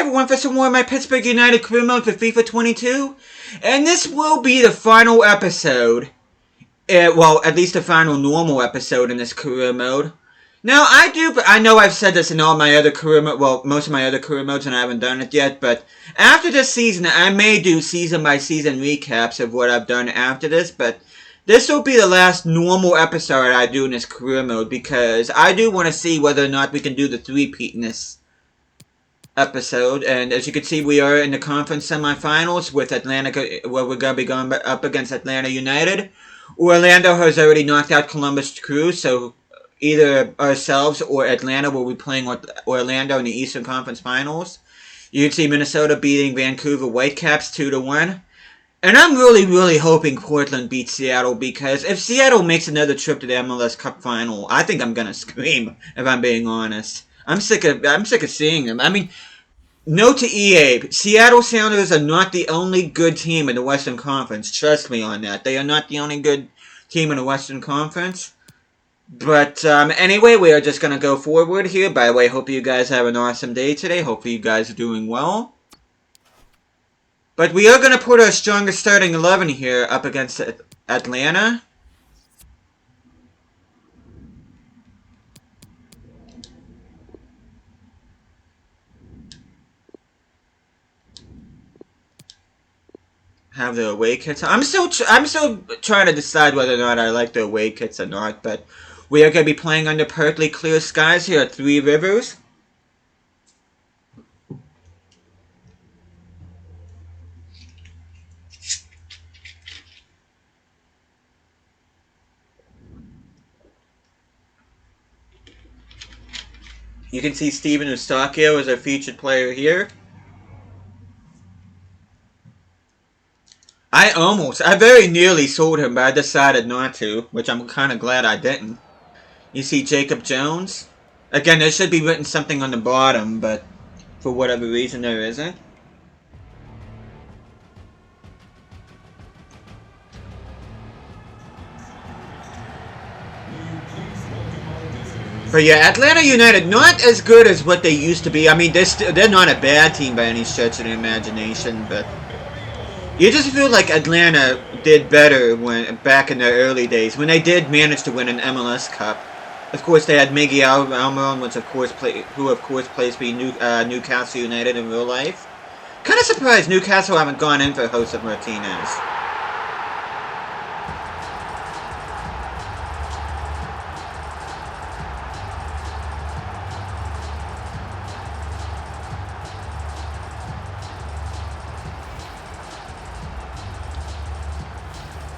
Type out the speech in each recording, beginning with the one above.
everyone for some more of my Pittsburgh United career mode for FIFA 22. And this will be the final episode. Well, at least the final normal episode in this career mode. Now, I know I've said this in all my other career mode, well, most of my other career modes, and I haven't done it yet, but after this season, I may do season-by-season recaps of what I've done after this, but this will be the last normal episode I do in this career mode, because I do want to see whether or not we can do the three-peat in this episode. And as you can see, we are in the conference semifinals with Atlanta, where we're going to be going up against Atlanta United. Orlando has already knocked out Columbus Crew, so either ourselves or Atlanta will be playing with Orlando in the Eastern Conference Finals. You can see Minnesota beating Vancouver Whitecaps 2-1. And I'm really hoping Portland beats Seattle, because if Seattle makes another trip to the MLS Cup Final, I think I'm gonna scream, if I'm being honest. I'm sick of seeing them. I mean, note to EA, Seattle Sounders are not the only good team in the Western Conference. Trust me on that. They are not the only good team in the Western Conference. But anyway, we are just going to go forward here. By the way, hope you guys have an awesome day today. Hopefully you guys are doing well. But we are going to put our strongest starting 11 here up against Atlanta. Have the away kits. I'm still trying to decide whether or not I like the away kits or not, but we are going to be playing under partly clear skies here at Three Rivers. You can see Steven Eustachio as our featured player here. I very nearly sold him, but I decided not to, which I'm kind of glad I didn't. You see Jacob Jones. Again, there should be written something on the bottom, but for whatever reason there isn't. But yeah, Atlanta United, not as good as what they used to be. I mean, they're not a bad team by any stretch of the imagination, but you just feel like Atlanta did better back in their early days, when they did manage to win an MLS Cup. Of course, they had Miguel Almiron, who of course plays for Newcastle United in real life. Kind of surprised Newcastle haven't gone in for Josep Martinez.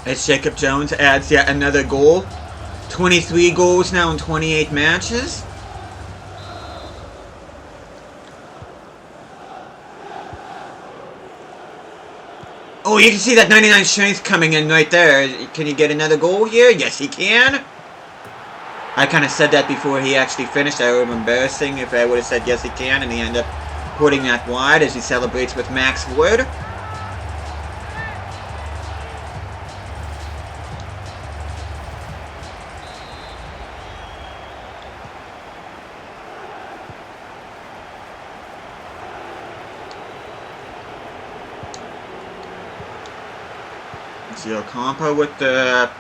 As Jacob Jones adds yet another goal. 23 goals now in 28 matches. Oh, you can see that 99 strength coming in right there. Can he get another goal here? Yes, he can. I kind of said that before he actually finished. That would have been embarrassing if I would have said yes, he can, and he ended up putting that wide as he celebrates with Max Wood. Ocampo with the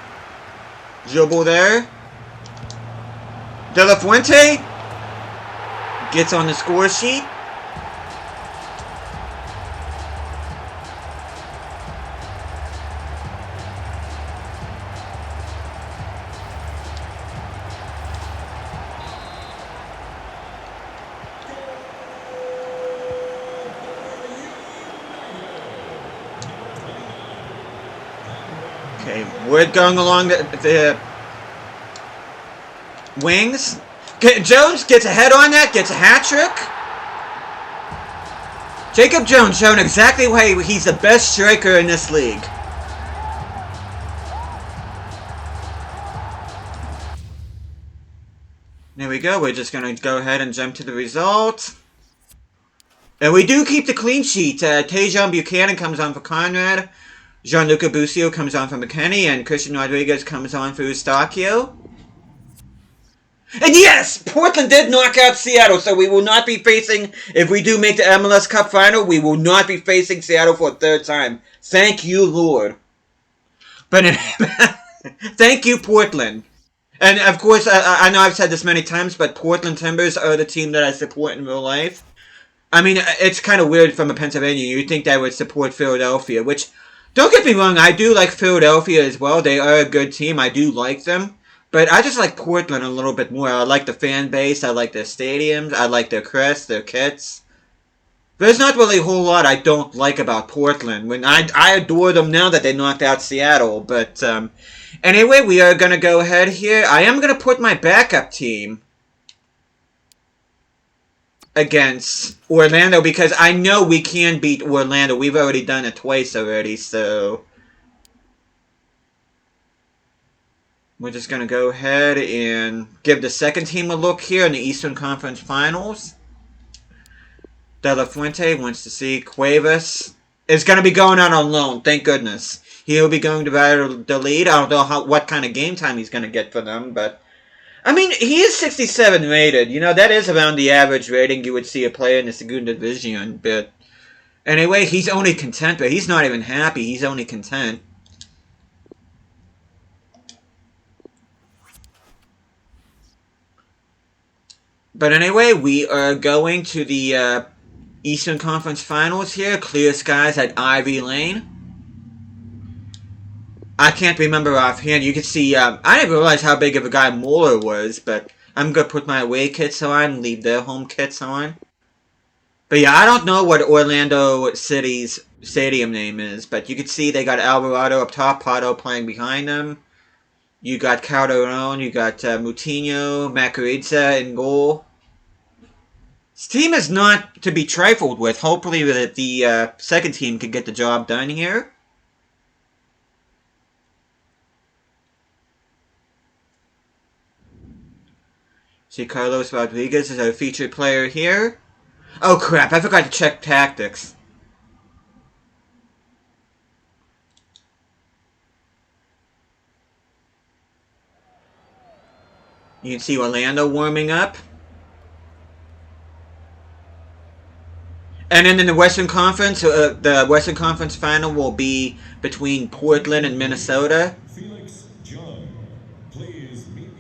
dribble there. De La Fuente gets on the score sheet. Okay, Wood going along the wings. Jones gets a head on that, gets a hat-trick. Jacob Jones showing exactly why he's the best striker in this league. There we go, we're just going to go ahead and jump to the result. And we do keep the clean sheet. Tejan Buchanan comes on for Conrad. Gianluca Busio comes on for McKennie, and Christian Rodriguez comes on for Eustachio. And yes, Portland did knock out Seattle, so we will not be facing, if we do make the MLS Cup final, we will not be facing Seattle for a third time. Thank you, Lord. But thank you, Portland. And of course, I know I've said this many times, but Portland Timbers are the team that I support in real life. I mean, it's kind of weird from a Pennsylvania. You'd think that I would support Philadelphia, which, don't get me wrong, I do like Philadelphia as well. They are a good team. I do like them. But I just like Portland a little bit more. I like the fan base. I like their stadiums. I like their crest, their kits. There's not really a whole lot I don't like about Portland. When I adore them now that they knocked out Seattle. But anyway, we are going to go ahead here. I am going to put my backup team against Orlando because I know we can beat Orlando. We've already done it twice already, so we're just going to go ahead and give the second team a look here in the Eastern Conference Finals. De La Fuente wants to see Cuevas is going to be going out on loan, thank goodness. He'll be going to the lead. I don't know what kind of game time he's going to get for them, but I mean, he is 67 rated. You know, that is around the average rating you would see a player in the Segunda Division. But anyway, he's only content, but he's not even happy. He's only content. But anyway, we are going to the Eastern Conference Finals here. Clear skies at Ivy Lane. I can't remember offhand. You can see, I didn't realize how big of a guy Mueller was, but I'm going to put my away kits on and leave their home kits on. But yeah, I don't know what Orlando City's stadium name is, but you can see they got Alvarado up top, Pato playing behind them. You got Calderon, you got Moutinho, Macariza in goal. This team is not to be trifled with. Hopefully the second team can get the job done here. See, Carlos Rodriguez is our featured player here. Oh crap, I forgot to check tactics. You can see Orlando warming up. And then in the Western Conference, the Western Conference final will be between Portland and Minnesota. Felix John, please meet.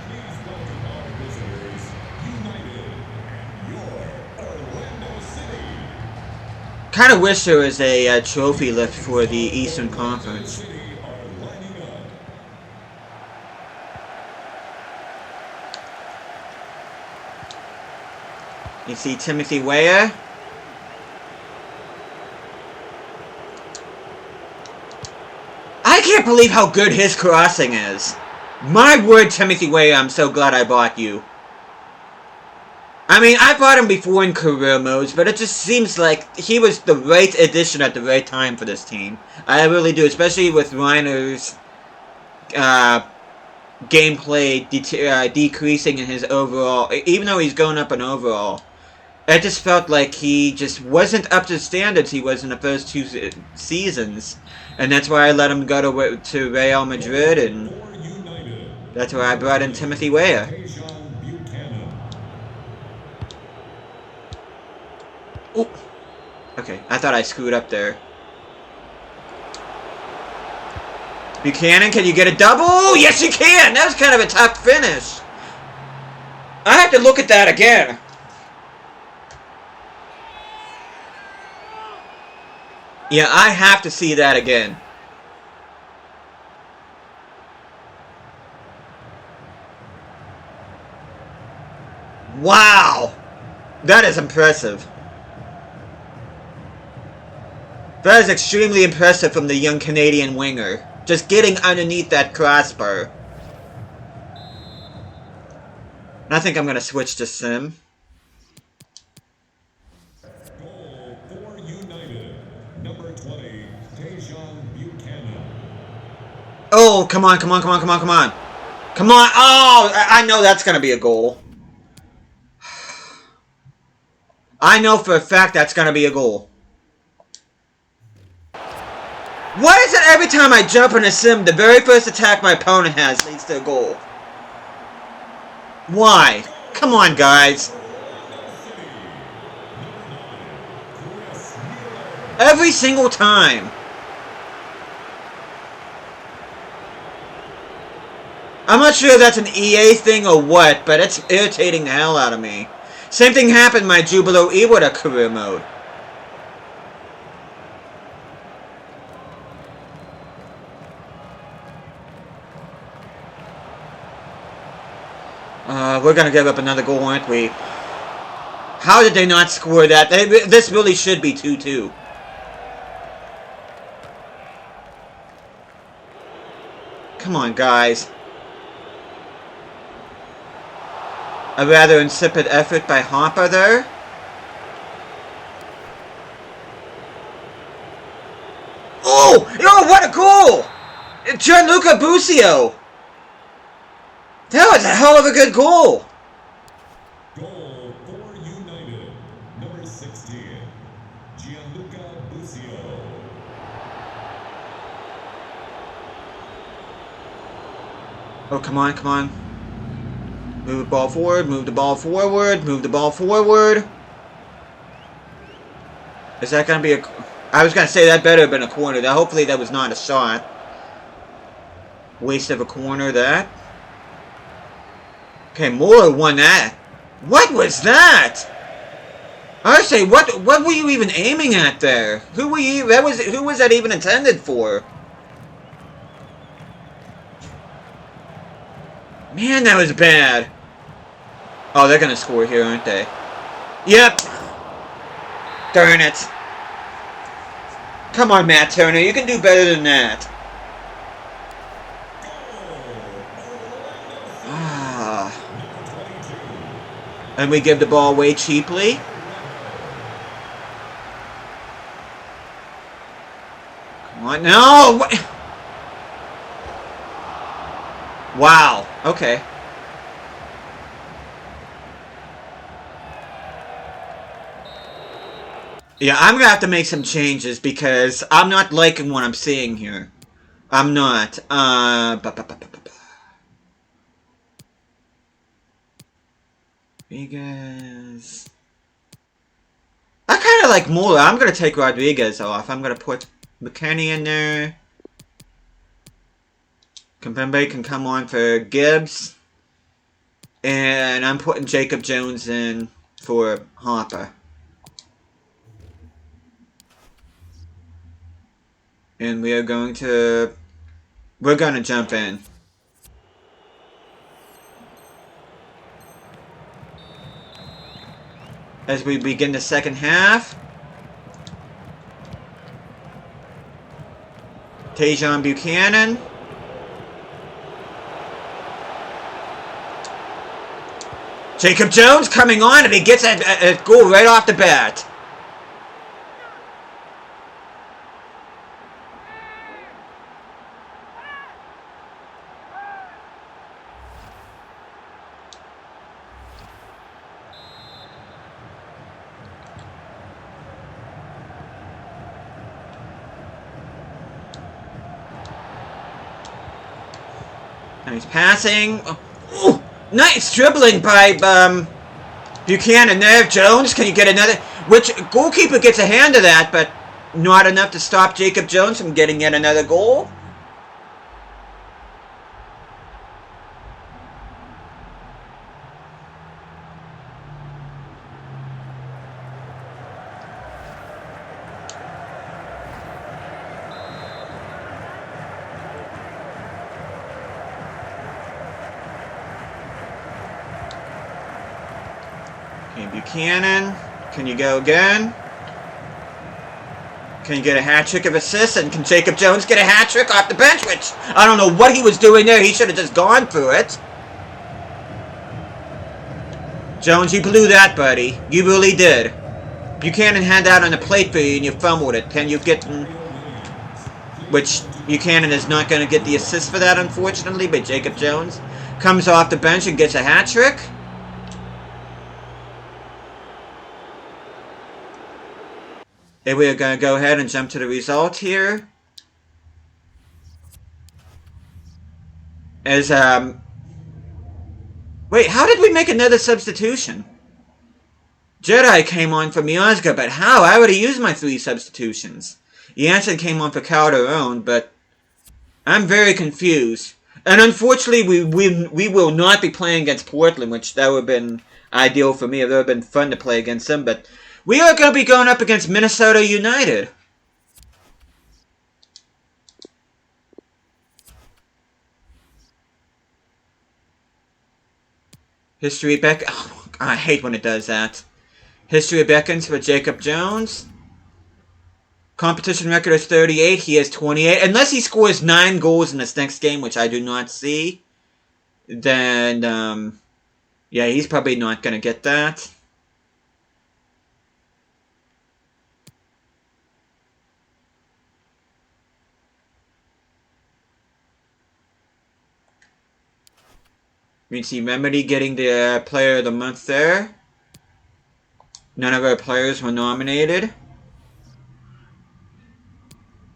Please welcome our visitors, United and your Orlando City. Kind of wish there was a trophy lift for the Eastern Conference. You see Timothy Weah. I can't believe how good his crossing is. My word, Timothy Weah, I'm so glad I bought you. I mean, I bought him before in career modes, but it just seems like he was the right addition at the right time for this team. I really do, especially with Reiner's gameplay decreasing in his overall, even though he's going up in overall. I just felt like he just wasn't up to the standards he was in the first two seasons. And that's why I let him go to Real Madrid, and that's why I brought in Timothy Weah. Oh, okay, I thought I screwed up there. Buchanan, can you get a double? Yes, you can! That was kind of a tough finish. I have to look at that again. Yeah, I have to see that again. Wow! That is impressive. That is extremely impressive from the young Canadian winger. Just getting underneath that crossbar. And I think I'm going to switch to Sim. Goal for United, number 20, Buchanan. Oh, come on, come on, come on, come on, come on. Come on. Oh, I know that's going to be a goal. I know for a fact that's going to be a goal. Why is it every time I jump in a sim, the very first attack my opponent has leads to a goal? Why? Come on, guys. Every single time. I'm not sure if that's an EA thing or what, but it's irritating the hell out of me. Same thing happened in my Jubilo Iwata career mode. We're gonna give up another goal, aren't we? How did they not score that? This really should be 2-2. Come on, guys. A rather insipid effort by Hopper there. Oh! Oh, what a goal! Gianluca Busio! That was a hell of a good goal! Goal for United, number 16, Gianluca Busio. Oh, come on, come on. Move the ball forward, move the ball forward, move the ball forward. Is that going to be a... I was going to say that better have been a corner. Hopefully that was not a shot. Waste of a corner, that. Okay, Mueller won that. What was that? I say, what were you even aiming at there? Who were you? Who was that even intended for? Man, that was bad. Oh, they're gonna score here, aren't they? Yep. Darn it. Come on, Matt Turner, you can do better than that. And we give the ball away cheaply. Come on, no! Wow, okay. Yeah, I'm gonna have to make some changes because I'm not liking what I'm seeing here. I'm not. Rodriguez. I kind of like Mueller. I'm going to take Rodriguez off. I'm going to put McKennie in there. Kimpembe can come on for Gibbs. And I'm putting Jacob Jones in for Hopper. And we're going to jump in. As we begin the second half. Tajon Buchanan. Jacob Jones coming on and he gets a goal right off the bat. Nice passing. Oh, nice dribbling by Buchanan there. Jones, can you get another? Which goalkeeper gets a hand of that, but not enough to stop Jacob Jones from getting yet another goal. Buchanan, can you go again? Can you get a hat-trick of assists? And can Jacob Jones get a hat-trick off the bench? Which, I don't know what he was doing there. He should have just gone through it. Jones, you blew that, buddy. You really did. Buchanan had that on the plate for you and you fumbled it. Can you get... Which, Buchanan is not going to get the assist for that, unfortunately, but Jacob Jones comes off the bench and gets a hat-trick. And we're going to go ahead and jump to the result here. As, wait, how did we make another substitution? Jedi came on for Miazga, but how? I already used my 3 substitutions. Jansen came on for Calderon, but I'm very confused. And unfortunately, we will not be playing against Portland, which that would have been ideal for me. It would have been fun to play against them, but we are going to be going up against Minnesota United. History back. Oh, I hate when it does that. History beckons for Jacob Jones. Competition record is 38. He has 28. Unless he scores 9 goals in this next game, which I do not see, then, yeah, he's probably not going to get that. You can see Remedy getting the Player of the Month there. None of our players were nominated.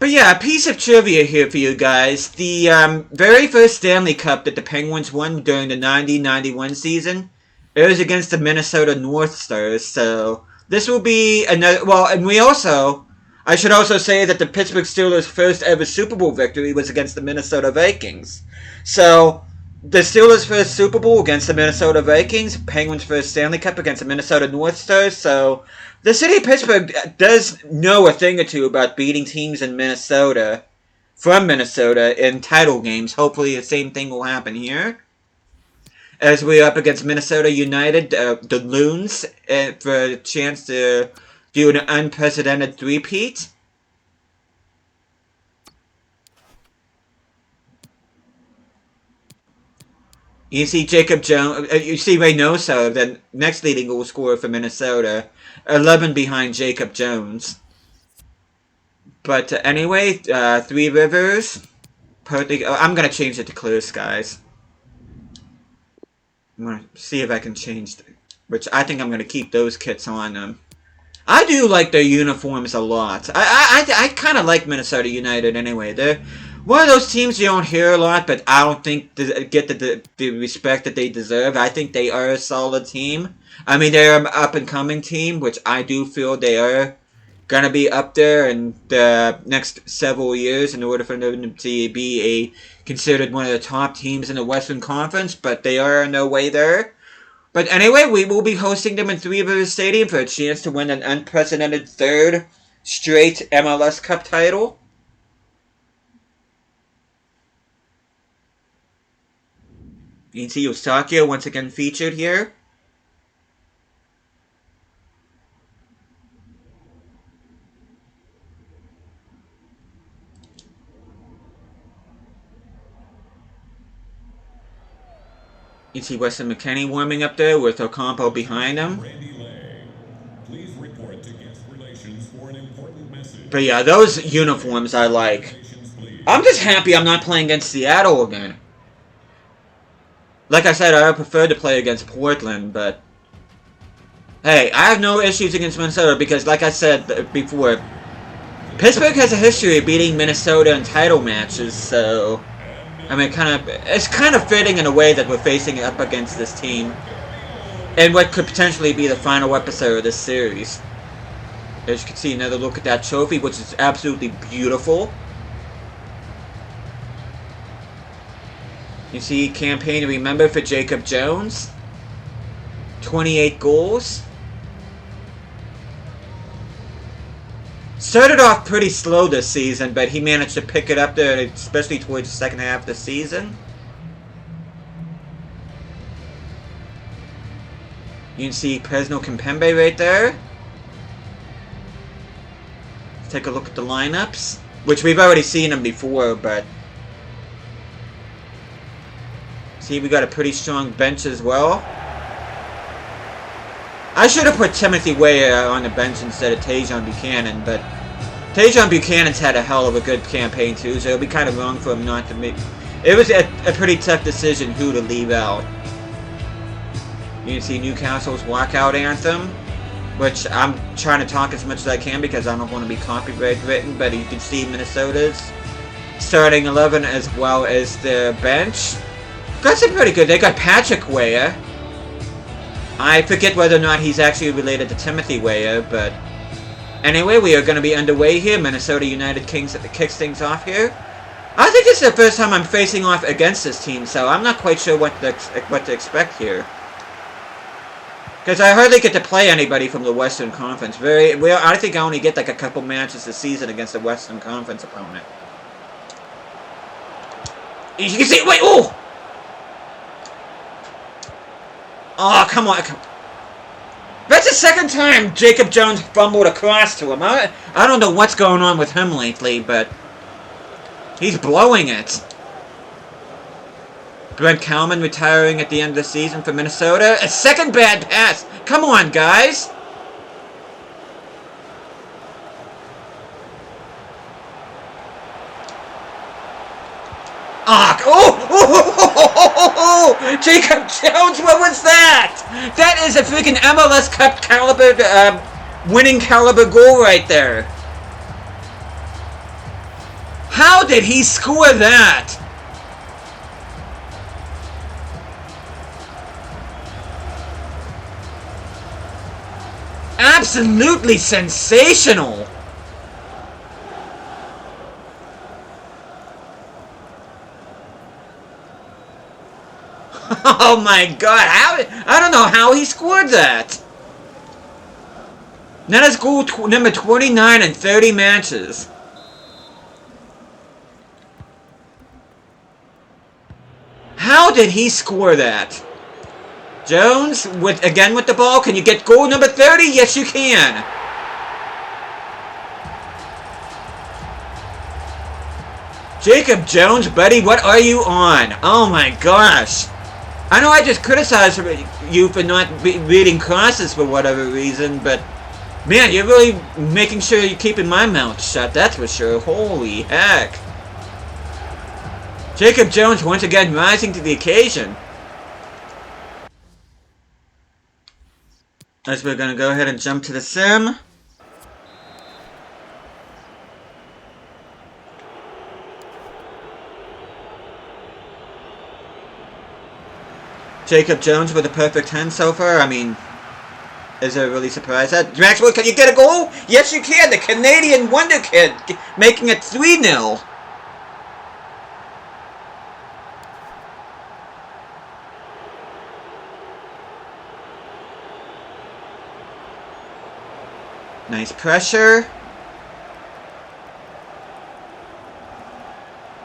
But yeah, a piece of trivia here for you guys. The very first Stanley Cup that the Penguins won during the 90-91 season, it was against the Minnesota North Stars. So this will be another... Well, and we also... I should also say that the Pittsburgh Steelers' first ever Super Bowl victory was against the Minnesota Vikings. So... the Steelers' first Super Bowl against the Minnesota Vikings, Penguins' first Stanley Cup against the Minnesota North Stars, so the city of Pittsburgh does know a thing or two about beating teams in Minnesota, from Minnesota, in title games. Hopefully the same thing will happen here. As we're up against Minnesota United, the Loons, for a chance to do an unprecedented three-peat. You see Jacob Jones, you see Reynoso, the next leading goal scorer for Minnesota, 11 behind Jacob Jones. But anyway, Three Rivers, I'm going to change it to Clear Skies. I'm going to see if I can change it, which I think I'm going to keep those kits on them. I do like their uniforms a lot. I kind of like Minnesota United anyway. They're one of those teams you don't hear a lot, but I don't think they get the respect that they deserve. I think they are a solid team. I mean, they're an up-and-coming team, which I do feel they are going to be up there in the next several years in order for them to be considered one of the top teams in the Western Conference, but they are in no way there. But anyway, we will be hosting them in Three Rivers Stadium for a chance to win an unprecedented 3rd straight MLS Cup title. You can see Eustakio once again featured here. You see Weston McKennie warming up there with Ocampo behind him. Please report to guest relations for an important message. But yeah, those uniforms I like. I'm just happy I'm not playing against Seattle again. Like I said, I would prefer to play against Portland, but hey, I have no issues against Minnesota because, like I said before, Pittsburgh has a history of beating Minnesota in title matches, so I mean, it's kind of fitting in a way that we're facing up against this team in what could potentially be the final episode of this series. As you can see, another look at that trophy, which is absolutely beautiful. You see campaign to remember for Jacob Jones. 28 goals. Started off pretty slow this season, but he managed to pick it up there, especially towards the second half of the season. You can see Presno Kimpembe right there. Let's take a look at the lineups, which we've already seen them before, but see, we got a pretty strong bench as well. I should have put Timothy Weah on the bench instead of Tajon Buchanan, but Tajon Buchanan's had a hell of a good campaign too, so it'll be kind of wrong for him not to make... It was a pretty tough decision who to leave out. You can see Newcastle's walkout anthem, which I'm trying to talk as much as I can because I don't want to be copyright written, but you can see Minnesota's starting 11 as well as their bench. That's pretty good. They got Patrick Weah. I forget whether or not he's actually related to Timothy Weah, but anyway, we are going to be underway here. Minnesota United Kings kicks things off here. I think this is the first time I'm facing off against this team, so I'm not quite sure what to expect here. Because I hardly get to play anybody from the Western Conference. I think I only get like a couple matches this season against a Western Conference opponent. You can see, wait, oh! Oh, come on. That's the second time Jacob Jones fumbled across to him. I don't know what's going on with him lately, but he's blowing it. Brent Kalman retiring at the end of the season for Minnesota. A second bad pass. Come on, guys. Oh, Jacob Jones, what was that? That is a freaking MLS Cup caliber, winning caliber goal right there. How did he score that? Absolutely sensational. Oh my god, I don't know how he scored that. That is goal number 29 in 30 matches. How did he score that? Jones, again with the ball. Can you get goal number 30? Yes, you can. Jacob Jones, buddy, what are you on? Oh my gosh. I know I just criticized you for not reading crosses for whatever reason, but man, you're really making sure you're keeping my mouth shut, that's for sure. Holy heck. Jacob Jones once again rising to the occasion. As we're going to go ahead and jump to the sim. Jacob Jones with a perfect 10 so far. I mean, is there really surprised that? Maxwell, can you get a goal? Yes, you can. The Canadian Wonder Kid making it 3-0. Nice pressure.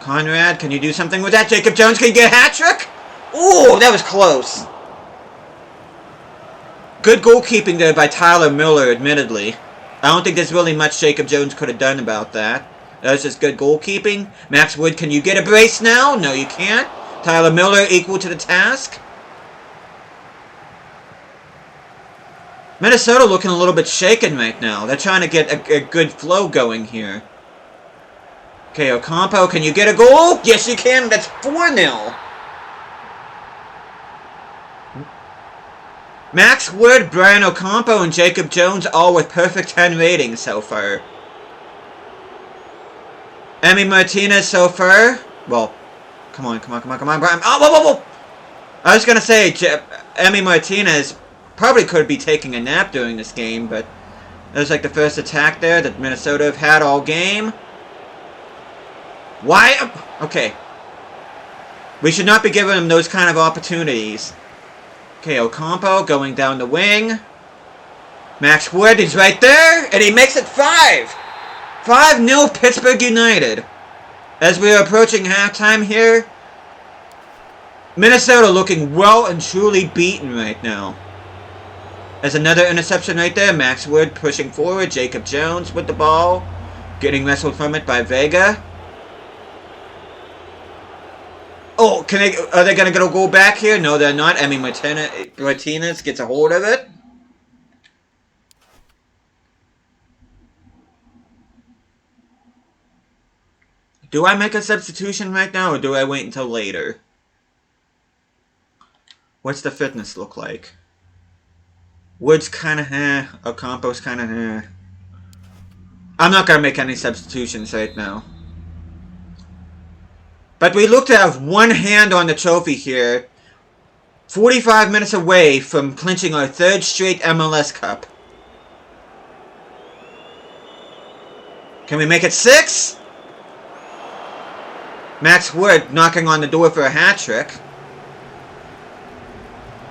Conrad, can you do something with that? Jacob Jones, can you get a hat trick? Ooh, that was close. Good goalkeeping there by Tyler Miller, admittedly. I don't think there's really much Jacob Jones could have done about that. That was just good goalkeeping. Max Wood, can you get a brace now? No, you can't. Tyler Miller equal to the task. Minnesota looking a little bit shaken right now. They're trying to get a good flow going here. Okay, Ocampo, can you get a goal? Yes, you can. That's 4-0. Max Wood, Brian Ocampo, and Jacob Jones all with perfect 10 ratings so far. Emi Martinez so far. Well, come on, Brian. Oh, whoa. I was going to say, Emi Martinez probably could be taking a nap during this game, but that was like the first attack there that Minnesota have had all game. Why? Okay. We should not be giving them those kind of opportunities. Okay, Ocampo going down the wing. Max Wood is right there, and he makes it 5. 5-0 Pittsburgh United. As we are approaching halftime here, Minnesota looking well and truly beaten right now. There's another interception right there. Max Wood pushing forward. Jacob Jones with the ball. Getting wrestled from it by Vega. Oh, are they going to get a goal back here? No, they're not. Emi Martinez gets a hold of it. Do I make a substitution right now, or do I wait until later? What's the fitness look like? Wood's kind of Ocampo's kind of I'm not going to make any substitutions right now. But we look to have one hand on the trophy here. 45 minutes away from clinching our third straight MLS Cup. Can we make it 6? Max Wood knocking on the door for a hat trick.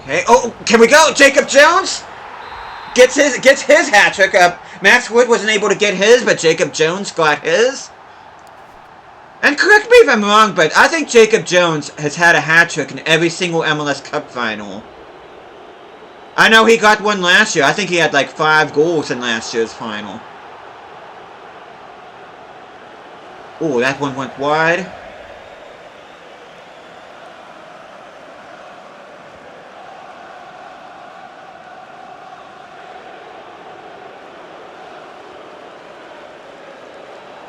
Okay. Oh, can we go? Jacob Jones gets his hat trick. Max Wood wasn't able to get his, but Jacob Jones got his. And correct me if I'm wrong, but I think Jacob Jones has had a hat trick in every single MLS Cup final. I know he got one last year. I think he had like 5 goals in last year's final. Oh, that one went wide.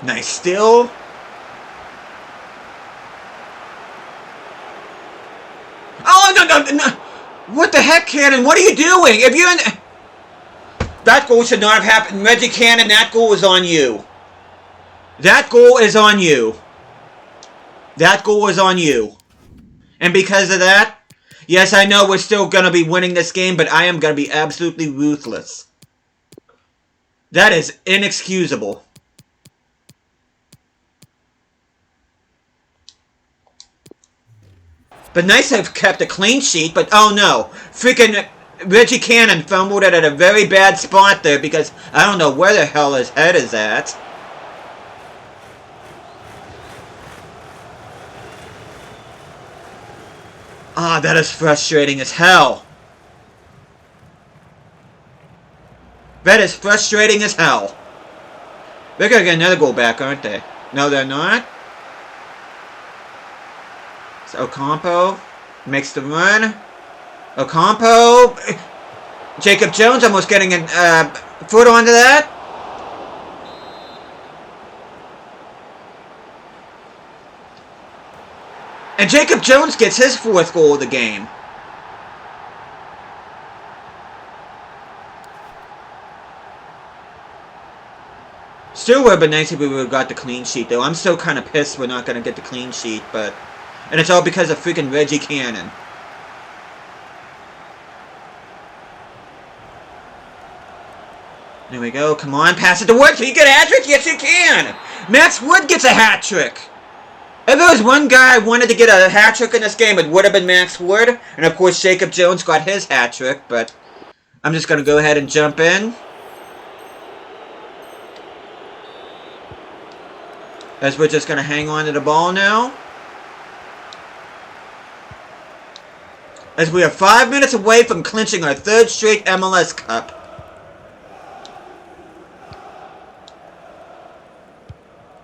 Nice steal. Oh, no. What the heck, Cannon? What are you doing? If you're in... That goal should not have happened. Reggie Cannon, that goal is on you. That goal is on you. That goal is on you. And because of that, yes, I know we're still going to be winning this game, but I am going to be absolutely ruthless. That is inexcusable. But nice to have kept a clean sheet, but oh no. Freaking Reggie Cannon fumbled it at a very bad spot there because I don't know where the hell his head is at. Ah, that is frustrating as hell. That is frustrating as hell. They're going to get another goal back, aren't they? No, they're not. So Ocampo makes the run. Ocampo. Jacob Jones almost getting a foot onto that. And Jacob Jones gets his 4th goal of the game. Still would have been nice if we would have got the clean sheet, though. I'm still kind of pissed we're not going to get the clean sheet, but... And it's all because of freaking Reggie Cannon. There we go. Come on, pass it to Wood. Can you get a hat trick? Yes, you can. Max Wood gets a hat trick. If there was one guy I wanted to get a hat trick in this game, it would have been Max Wood. And of course, Jacob Jones got his hat trick, but I'm just going to go ahead and jump in. As we're just going to hang on to the ball now. As we are 5 minutes away from clinching our 3rd straight MLS Cup.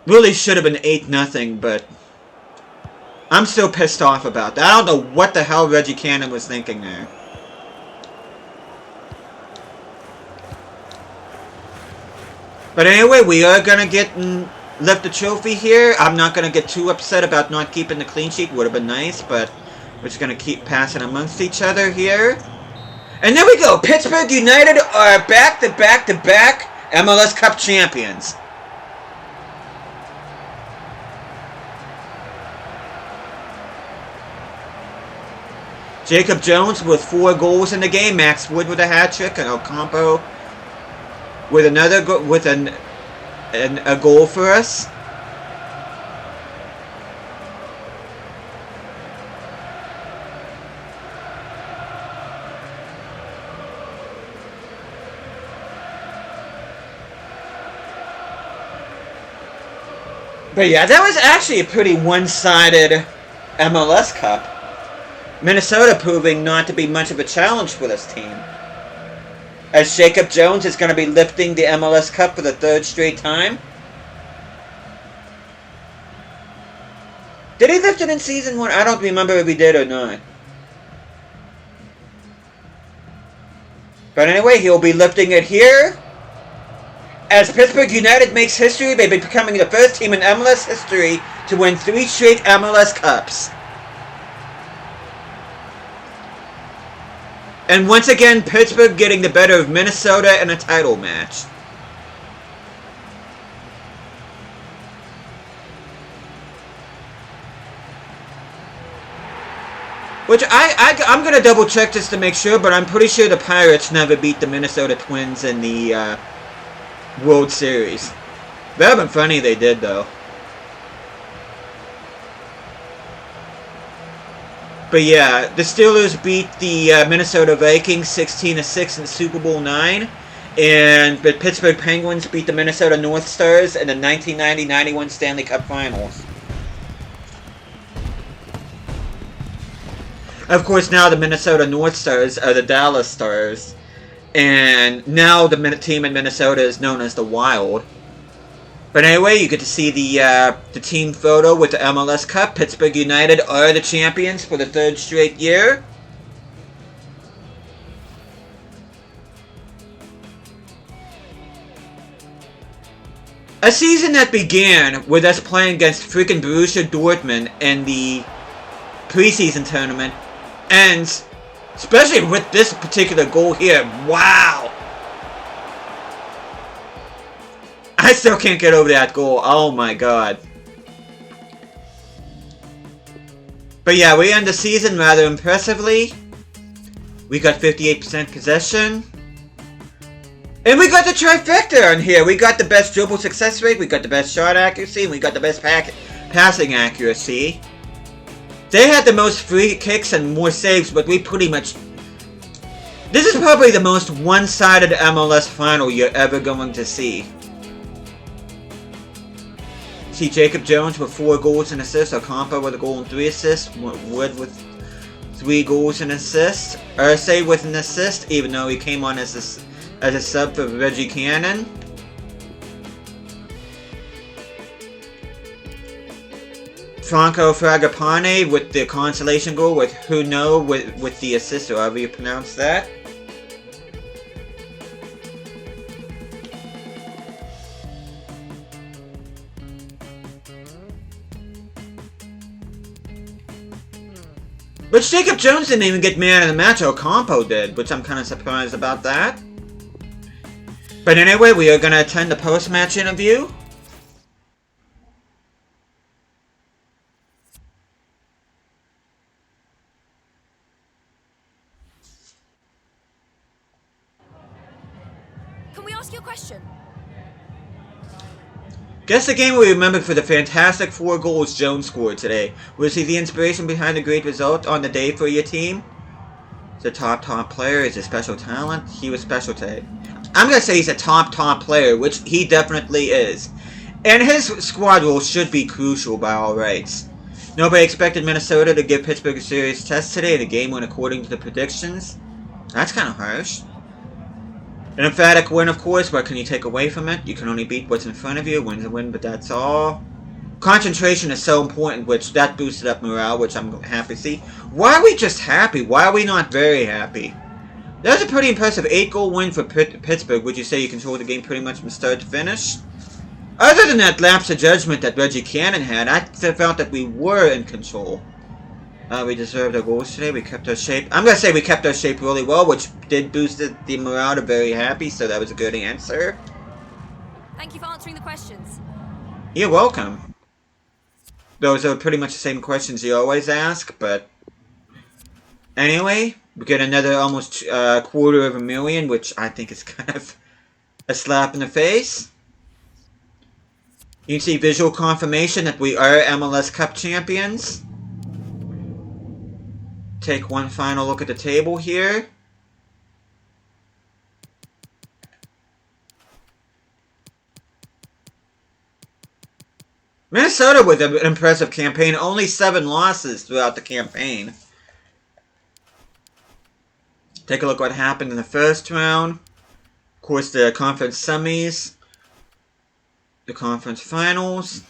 Really should have been 8-0, but I'm still pissed off about that. I don't know what the hell Reggie Cannon was thinking there. But anyway, we are going to lift the trophy here. I'm not going to get too upset about not keeping the clean sheet. Would have been nice, but... We're just going to keep passing amongst each other here. And there we go. Pittsburgh United are back-to-back-to-back MLS Cup champions. Jacob Jones with 4 goals in the game. Max Wood with a hat trick. And Ocampo with another a goal for us. But yeah, that was actually a pretty one-sided MLS Cup. Minnesota proving not to be much of a challenge for this team. As Jacob Jones is going to be lifting the MLS Cup for the 3rd straight time. Did he lift it in Season 1? I don't remember if he did or not. But anyway, he'll be lifting it here. As Pittsburgh United makes history by becoming the first team in MLS history to win 3 straight MLS Cups. And once again, Pittsburgh getting the better of Minnesota in a title match. Which I'm gonna double check just to make sure, but I'm pretty sure the Pirates never beat the Minnesota Twins in the World Series. That would have been funny if they did, though. But yeah, the Steelers beat the Minnesota Vikings 16-6 in Super Bowl 9. And the Pittsburgh Penguins beat the Minnesota North Stars in the 1990-91 Stanley Cup Finals. Of course, now the Minnesota North Stars are the Dallas Stars. And now the team in Minnesota is known as the Wild. But anyway, you get to see the team photo with the MLS Cup. Pittsburgh United are the champions for the 3rd straight year. A season that began with us playing against freaking Borussia Dortmund in the preseason tournament ends, especially with this particular goal here. Wow! I still can't get over that goal. Oh my god. But yeah, we end the season rather impressively. We got 58% possession. And we got the trifecta on here. We got the best dribble success rate, we got the best shot accuracy, and we got the best passing accuracy. They had the most free kicks and more saves, but we pretty much... This is probably the most one-sided MLS final you're ever going to see. See Jacob Jones with 4 goals and assists, Ocampo with a goal and 3 assists, Wood with 3 goals and assists, Irsay with an assist, even though he came on as a sub for Reggie Cannon. Franco Fragapane with the consolation goal, with Huno with the assist, or however you pronounce that. Which Jacob Jones didn't even get man of the match, Ocampo did, which I'm kind of surprised about that. But anyway, we are going to attend the post-match interview. Can we ask you a question? Guess the game will be remembered for the fantastic 4 goals Jones scored today. Was he the inspiration behind the great result on the day for your team? He's a top player. He's a special talent. He was special today. I'm going to say he's a top player, which he definitely is. And his squad role should be crucial by all rights. Nobody expected Minnesota to give Pittsburgh a serious test today. The game went according to the predictions. That's kind of harsh. An emphatic win, of course. What can you take away from it? You can only beat what's in front of you. Win's a win, but that's all. Concentration is so important, which that boosted up morale, which I'm happy to see. Why are we just happy? Why are we not very happy? That was a pretty impressive 8-goal win for Pittsburgh. Would you say you controlled the game pretty much from start to finish? Other than that lapse of judgment that Reggie Cannon had, I felt that we were in control. We deserved our goals today. We kept our shape. I'm going to say we kept our shape really well, which did boost the morale to very happy, so that was a good answer. Thank you for answering the questions. You're welcome. Those are pretty much the same questions you always ask, but... Anyway, we get another almost $250,000, which I think is kind of a slap in the face. You can see visual confirmation that we are MLS Cup champions. Take one final look at the table here. Minnesota with an impressive campaign. Only 7 losses throughout the campaign. Take a look what happened in the first round. Of course, the conference semis. The conference finals.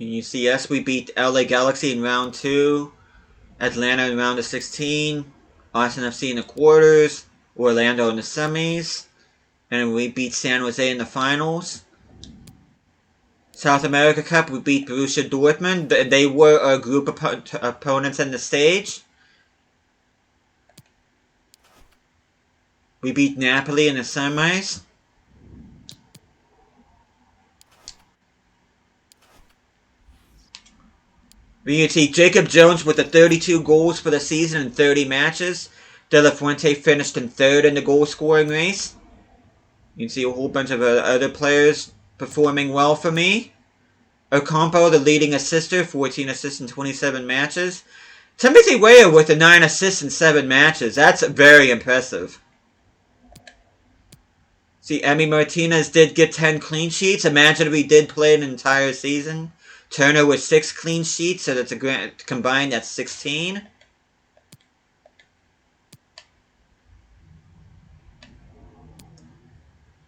And you see us, we beat LA Galaxy in round 2. Atlanta in round of 16. Austin FC in the quarters. Orlando in the semis. And we beat San Jose in the finals. South America Cup, we beat Borussia Dortmund. They were our group opponents in the stage. We beat Napoli in the semis. We can see Jacob Jones with the 32 goals for the season in 30 matches. De La Fuente finished in 3rd in the goal scoring race. You can see a whole bunch of other players performing well for me. Ocampo, the leading assister, 14 assists in 27 matches. Timothy Weah with the 9 assists in 7 matches. That's very impressive. See, Emi Martinez did get 10 clean sheets. Imagine if he did play an entire season. Turner with 6 clean sheets, so that's a combined, that's 16.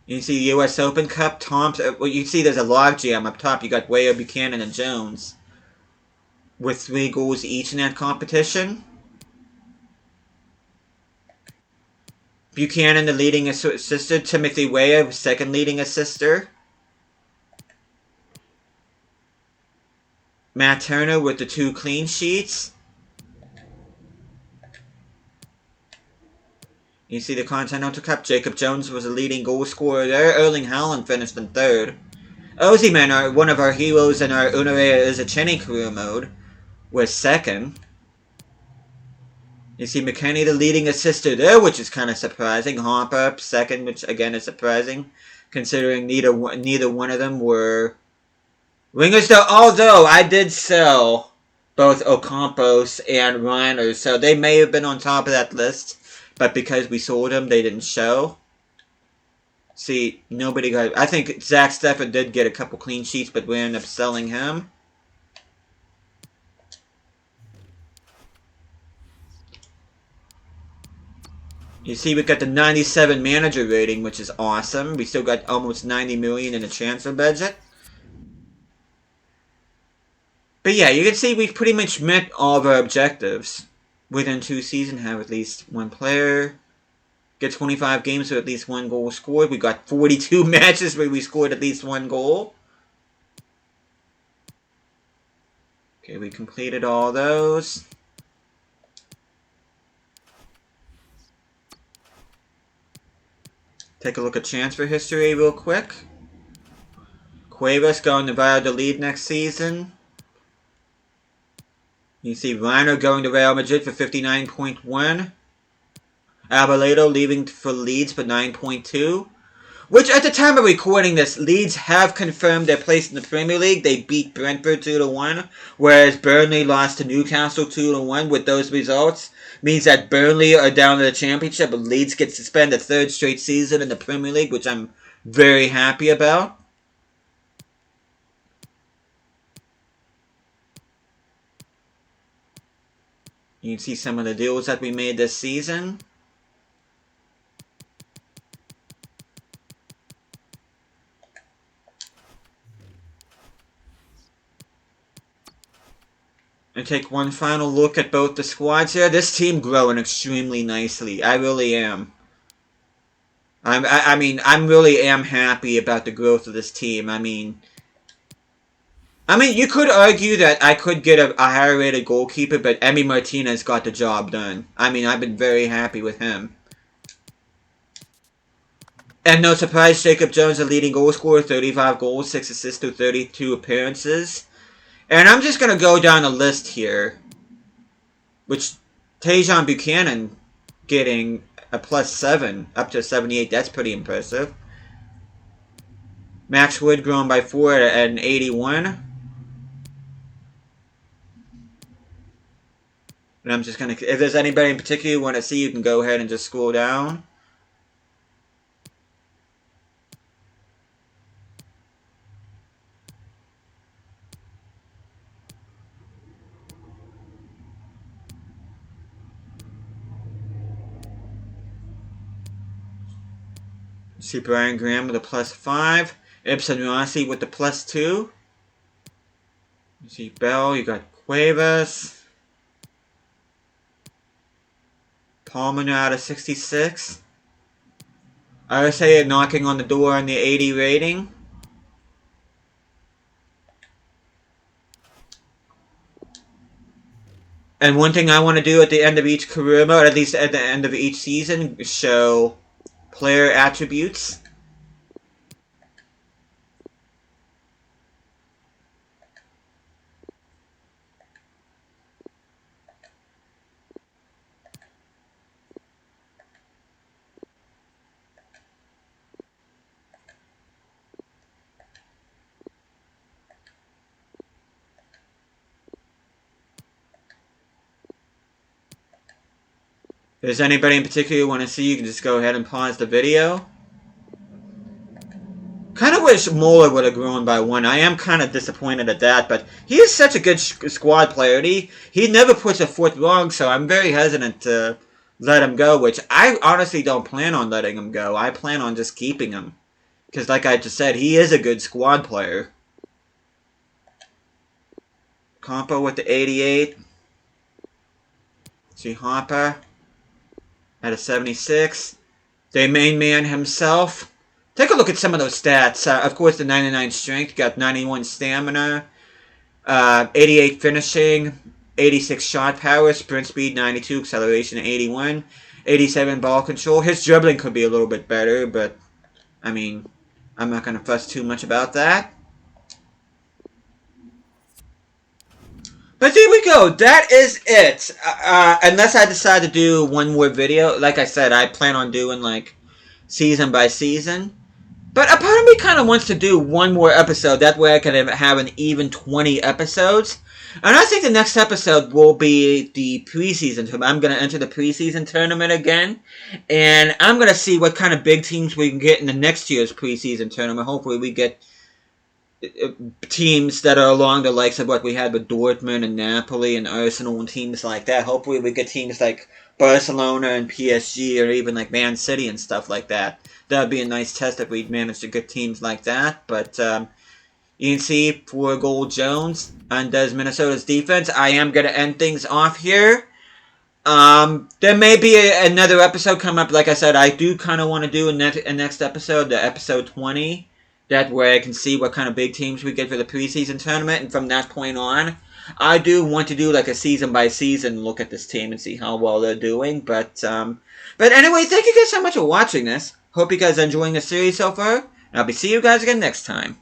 You see the U.S. Open Cup, Thompson. Well, you see there's a logjam up top. You got Weah, Buchanan, and Jones with 3 goals each in that competition. Buchanan, the leading assister. Timothy Weah, second leading assister. Matt Turner with the 2 clean sheets. You see the Continental Cup. Jacob Jones was the leading goal scorer there. Erling Haaland finished in 3rd. Ozyman, one of our heroes in our Unareya Izacheni career mode, was 2nd. You see McKennie, the leading assister there, which is kind of surprising. Hopper, 2nd, which again is surprising, considering neither one of them were wingers. Although I did sell both Ocampos and Reiner, so they may have been on top of that list. But because we sold him, they didn't show. See, nobody got... I think Zach Steffen did get a couple clean sheets, but we ended up selling him. You see, we got the 97 manager rating, which is awesome. We still got almost 90 million in the transfer budget. But yeah, you can see we've pretty much met all of our objectives. Within 2 seasons, have at least 1 player. Get 25 games with at least 1 goal scored. We got 42 matches where we scored at least 1 goal. Okay, we completed all those. Take a look at transfer history real quick. Cuevas going to Valladolid next season. You see Reiner going to Real Madrid for 59.1. Abeledo leaving for Leeds for 9.2. Which, at the time of recording this, Leeds have confirmed their place in the Premier League. They beat Brentford 2-1, whereas Burnley lost to Newcastle 2-1. With those results, means that Burnley are down to the Championship, but Leeds gets to spend a 3rd straight season in the Premier League, which I'm very happy about. You can see some of the deals that we made this season. And take one final look at both the squads here. This team growing extremely nicely. I really am. I really am happy about the growth of this team. I mean, you could argue that I could get a higher rated goalkeeper, but Emi Martinez got the job done. I mean, I've been very happy with him. And no surprise, Jacob Jones, the leading goal scorer, 35 goals, 6 assists through 32 appearances. And I'm just going to go down a list here. Which, Tajon Buchanan getting a +7, up to 78, that's pretty impressive. Max Wood growing by 4 at an 81. And I'm just going to, if there's anybody in particular you want to see, you can go ahead and just scroll down. See Brian Graham with a +5. Ibsen Rossi with the +2. You see Bell, you got Cuevas. Palmer now at a 66. RSA knocking on the door on the 80 rating. And one thing I want to do at the end of each career mode, at least at the end of each season, is show player attributes. there's anybody in particular you want to see, you can just go ahead and pause the video. Kind of wish Mueller would have grown by one. I am kind of disappointed at that, but he is such a good squad player. He never puts a foot wrong, so I'm very hesitant to let him go, which I honestly don't plan on letting him go. I plan on just keeping him. Because like I just said, he is a good squad player. Compo with the 88. See Hopper at a 76. The main man himself. Take a look at some of those stats. Of course, the 99 strength, got 91 stamina, 88 finishing, 86 shot power, sprint speed 92, acceleration 81, 87 ball control. His dribbling could be a little bit better, but I mean, I'm not going to fuss too much about that. But there we go. That is it. Unless I decide to do one more video. Like I said, I plan on doing like season by season. But a part of me kind of wants to do one more episode. That way I can have an even 20 episodes. And I think the next episode will be the preseason tournament. I'm going to enter the preseason tournament again. And I'm going to see what kind of big teams we can get in the next year's preseason tournament. Hopefully we get teams that are along the likes of what we had with Dortmund and Napoli and Arsenal and teams like that. Hopefully we get teams like Barcelona and PSG or even like Man City and stuff like that. That would be a nice test if we'd manage to get teams like that. But you can see 4-goal Jones undoes Minnesota's defense. I am going to end things off here. There may be another episode come up. Like I said, I do kind of want to do a next episode, the episode 20. That way I can see what kind of big teams we get for the preseason tournament. And from that point on, I do want to do like a season by season look at this team and see how well they're doing. But anyway, thank you guys so much for watching this. Hope you guys are enjoying the series so far. And I'll be seeing you guys again next time.